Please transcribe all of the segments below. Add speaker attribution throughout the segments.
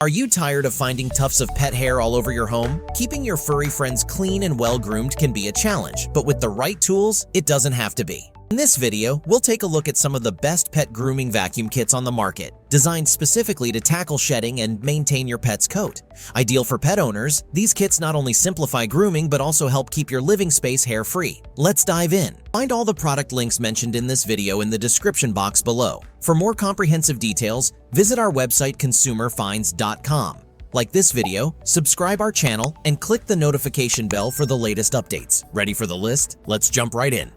Speaker 1: Are you tired of finding tufts of pet hair all over your home? Keeping your furry friends clean and well-groomed can be a challenge, but with the right tools, it doesn't have to be. In this video, we'll take a look at some of the best pet grooming vacuum kits on the market, designed specifically to tackle shedding and maintain your pet's coat. Ideal for pet owners, these kits not only simplify grooming but also help keep your living space hair-free. Let's dive in. Find all the product links mentioned in this video in the description box below. For more comprehensive details, visit our website consumerfinds.com. Like this video, subscribe our channel, and click the notification bell for the latest updates. Ready for the list? Let's jump right in.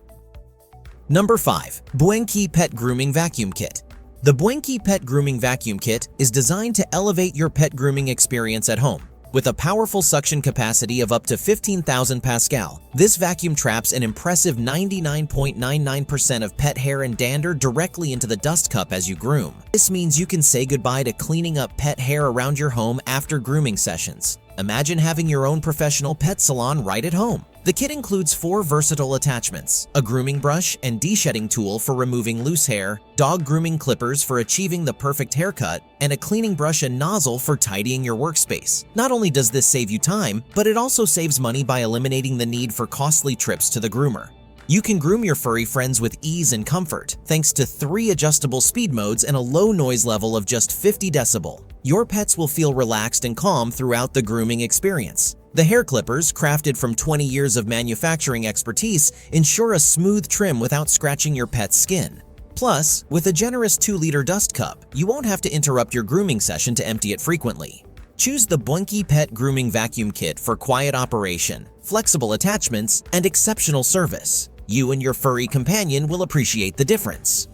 Speaker 1: Number 5. Buenkee Pet Grooming Vacuum Kit. The Buenkee Pet Grooming Vacuum Kit is designed to elevate your pet grooming experience at home. With a powerful suction capacity of up to 15,000 Pascal, this vacuum traps an impressive 99.99% of pet hair and dander directly into the dust cup as you groom. This means you can say goodbye to cleaning up pet hair around your home after grooming sessions. Imagine having your own professional pet salon right at home. The kit includes 4 versatile attachments: a grooming brush and de-shedding tool for removing loose hair, dog grooming clippers for achieving the perfect haircut, and a cleaning brush and nozzle for tidying your workspace. Not only does this save you time, but it also saves money by eliminating the need for costly trips to the groomer. You can groom your furry friends with ease and comfort, thanks to 3 adjustable speed modes and a low noise level of just 50 decibel. Your pets will feel relaxed and calm throughout the grooming experience. The hair clippers, crafted from 20 years of manufacturing expertise, ensure a smooth trim without scratching your pet's skin. Plus, with a generous 2-liter dust cup, you won't have to interrupt your grooming session to empty it frequently. Choose the Buenkee Pet Grooming Vacuum Kit for quiet operation, flexible attachments, and exceptional service. You and your furry companion will appreciate the difference.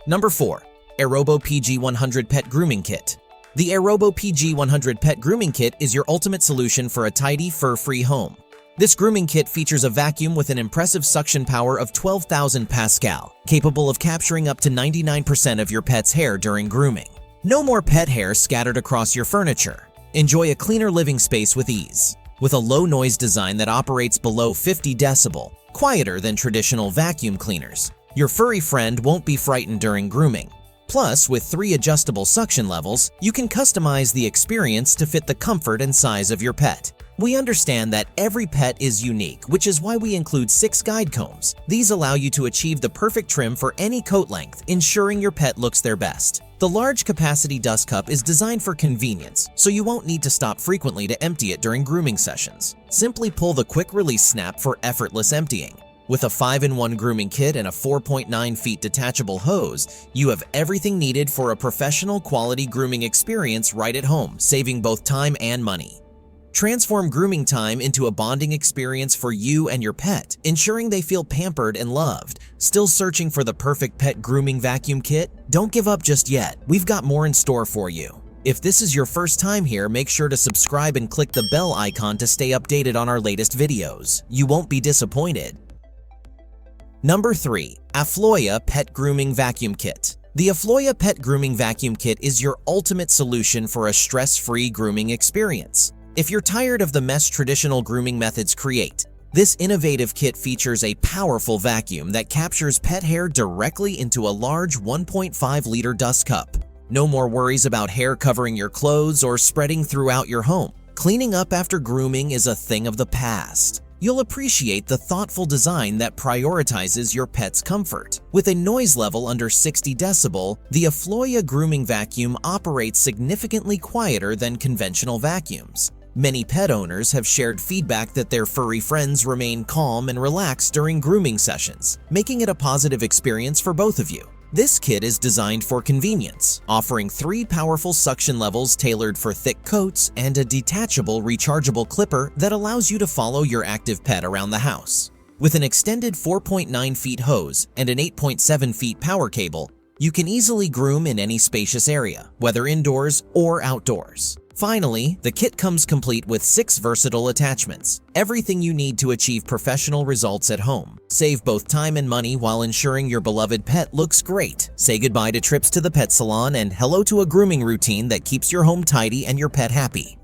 Speaker 1: Number 4. AIRROBO PG100 Pet Grooming Kit. The AIRROBO PG100 Pet Grooming Kit is your ultimate solution for a tidy, fur-free home. This grooming kit features a vacuum with an impressive suction power of 12,000 Pascal, capable of capturing up to 99% of your pet's hair during grooming. No more pet hair scattered across your furniture. Enjoy a cleaner living space with ease. With a low-noise design that operates below 50 decibel, quieter than traditional vacuum cleaners, your furry friend won't be frightened during grooming. Plus, with 3 adjustable suction levels, you can customize the experience to fit the comfort and size of your pet. We understand that every pet is unique, which is why we include 6 guide combs. These allow you to achieve the perfect trim for any coat length, ensuring your pet looks their best. The large capacity dust cup is designed for convenience, so you won't need to stop frequently to empty it during grooming sessions. Simply pull the quick release snap for effortless emptying. With a 5-in-1 grooming kit and a 4.9 feet detachable hose, you have everything needed for a professional quality grooming experience right at home, saving both time and money. Transform grooming time into a bonding experience for you and your pet, ensuring they feel pampered and loved. Still searching for the perfect pet grooming vacuum kit? Don't give up just yet. We've got more in store for you. If this is your first time here, make sure to subscribe and click the bell icon to stay updated on our latest videos. You won't be disappointed. Number 3. Afloia Pet Grooming Vacuum Kit. The Afloia Pet Grooming Vacuum Kit is your ultimate solution for a stress-free grooming experience. If you're tired of the mess traditional grooming methods create, this innovative kit features a powerful vacuum that captures pet hair directly into a large 1.5-liter dust cup. No more worries about hair covering your clothes or spreading throughout your home. Cleaning up after grooming is a thing of the past. You'll appreciate the thoughtful design that prioritizes your pet's comfort. With a noise level under 60 decibel, the Afloia grooming vacuum operates significantly quieter than conventional vacuums. Many pet owners have shared feedback that their furry friends remain calm and relaxed during grooming sessions, making it a positive experience for both of you. This kit is designed for convenience, offering 3 powerful suction levels tailored for thick coats and a detachable rechargeable clipper that allows you to follow your active pet around the house. With an extended 4.9 feet hose and an 8.7 feet power cable, you can easily groom in any spacious area, whether indoors or outdoors. Finally, the kit comes complete with 6 versatile attachments, everything you need to achieve professional results at home. Save both time and money while ensuring your beloved pet looks great. Say goodbye to trips to the pet salon and hello to a grooming routine that keeps your home tidy and your pet happy.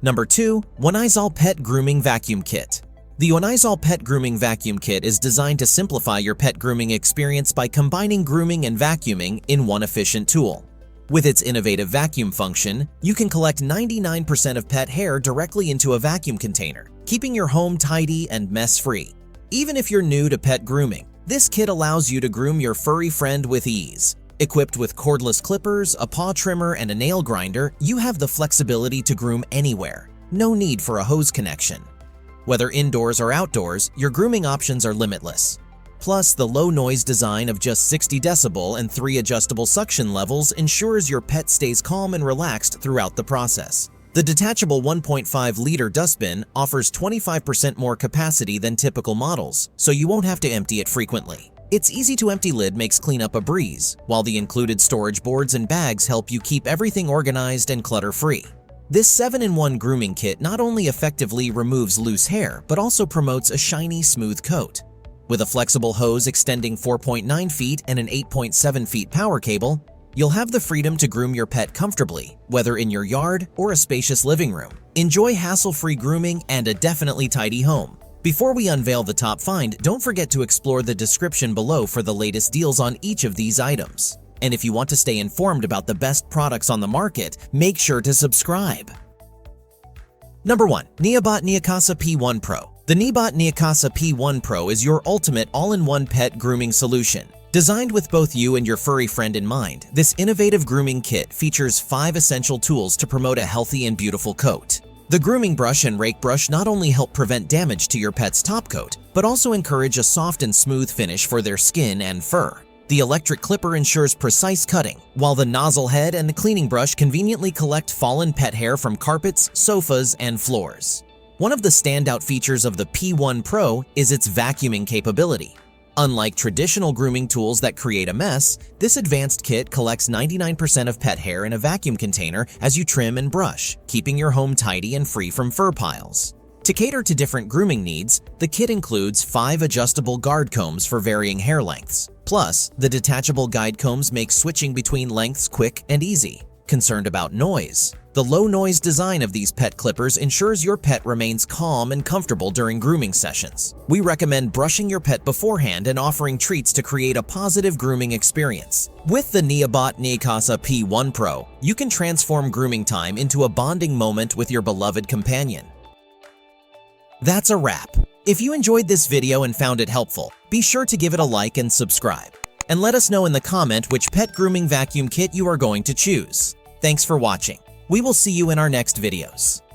Speaker 1: Number 2. oneisall Pet Grooming Vacuum Kit. The oneisall Pet Grooming Vacuum Kit is designed to simplify your pet grooming experience by combining grooming and vacuuming in one efficient tool. With its innovative vacuum function, you can collect 99% of pet hair directly into a vacuum container, keeping your home tidy and mess-free. Even if you're new to pet grooming, this kit allows you to groom your furry friend with ease. Equipped with cordless clippers, a paw trimmer, and a nail grinder, you have the flexibility to groom anywhere. No need for a hose connection. Whether indoors or outdoors, your grooming options are limitless. Plus, the low-noise design of just 60 decibel and 3 adjustable suction levels ensures your pet stays calm and relaxed throughout the process. The detachable 1.5-liter dustbin offers 25% more capacity than typical models, so you won't have to empty it frequently. Its easy-to-empty lid makes cleanup a breeze, while the included storage boards and bags help you keep everything organized and clutter-free. This 7-in-1 grooming kit not only effectively removes loose hair, but also promotes a shiny, smooth coat. With a flexible hose extending 4.9 feet and an 8.7 feet power cable, you'll have the freedom to groom your pet comfortably, whether in your yard or a spacious living room. Enjoy hassle-free grooming and a definitely tidy home. Before we unveil the top find, don't forget to explore the description below for the latest deals on each of these items. And if you want to stay informed about the best products on the market, make sure to subscribe. Number 1. Neabot Neakasa P1 Pro. The neabot Neakasa P1 Pro is your ultimate all-in-one pet grooming solution. Designed with both you and your furry friend in mind, this innovative grooming kit features 5 essential tools to promote a healthy and beautiful coat. The grooming brush and rake brush not only help prevent damage to your pet's top coat, but also encourage a soft and smooth finish for their skin and fur. The electric clipper ensures precise cutting, while the nozzle head and the cleaning brush conveniently collect fallen pet hair from carpets, sofas, and floors. One of the standout features of the P1 Pro is its vacuuming capability. Unlike traditional grooming tools that create a mess, this advanced kit collects 99% of pet hair in a vacuum container as you trim and brush, keeping your home tidy and free from fur piles. To cater to different grooming needs, the kit includes 5 adjustable guard combs for varying hair lengths. Plus, the detachable guide combs make switching between lengths quick and easy. Concerned about noise? The low-noise design of these pet clippers ensures your pet remains calm and comfortable during grooming sessions. We recommend brushing your pet beforehand and offering treats to create a positive grooming experience. With the neabot Neakasa P1 Pro, you can transform grooming time into a bonding moment with your beloved companion. That's a wrap. If you enjoyed this video and found it helpful, be sure to give it a like and subscribe. And let us know in the comment which pet grooming vacuum kit you are going to choose. Thanks for watching. We will see you in our next videos.